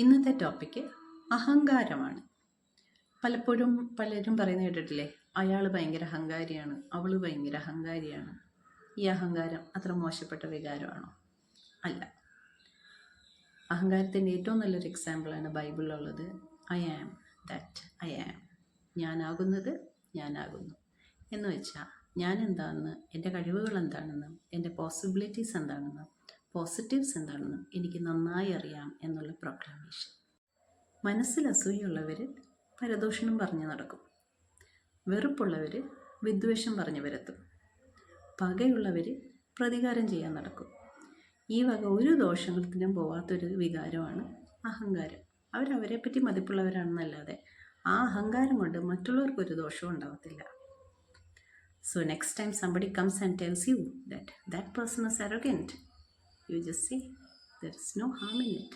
ഇന്നത്തെ ടോപ്പിക്ക് അഹങ്കാരമാണ്. പലപ്പോഴും പലരും പറയുന്നത് കേട്ടിട്ടില്ലേ, അയാൾ ഭയങ്കര അഹങ്കാരിയാണ്, അവൾ ഭയങ്കര അഹങ്കാരിയാണ്. ഈ അഹങ്കാരം അത്ര മോശപ്പെട്ട വികാരമാണോ? അല്ല. അഹങ്കാരത്തിൻ്റെ ഏറ്റവും നല്ലൊരു എക്സാമ്പിളാണ് ബൈബിളിലുള്ളത്. I am that I am. ഞാനാകുന്നത് ഞാനാകുന്നു എന്ന് വെച്ചാൽ ഞാൻ എന്താണെന്ന്, എൻ്റെ കഴിവുകൾ എന്താണെന്നും എൻ്റെ പോസിബിലിറ്റീസ് എന്താണെന്നും പോസിറ്റീവ്സ് എന്താണെന്നും എനിക്ക് നന്നായി അറിയാം എന്നുള്ള പ്രൊക്ലമേഷൻ. മനസ്സിൽ അസൂയുള്ളവർ പരദൂഷണം പറഞ്ഞു നടക്കും. വെറുപ്പുള്ളവർ വിദ്വേഷം പറഞ്ഞു വരത്തും. പകയുള്ളവർ പ്രതികാരം ചെയ്യാൻ നടക്കും. ഈ വക ഒരു ദോഷത്തിനും പോവാത്തൊരു വികാരമാണ് അഹങ്കാരം. അവരവരെപ്പറ്റി മതിപ്പുള്ളവരാണെന്നല്ലാതെ ആ അഹങ്കാരം കൊണ്ട് മറ്റുള്ളവർക്കൊരു ദോഷവും ഉണ്ടാവത്തില്ല. So next time somebody comes and tells you that person is arrogant, you just say there is no harm in it.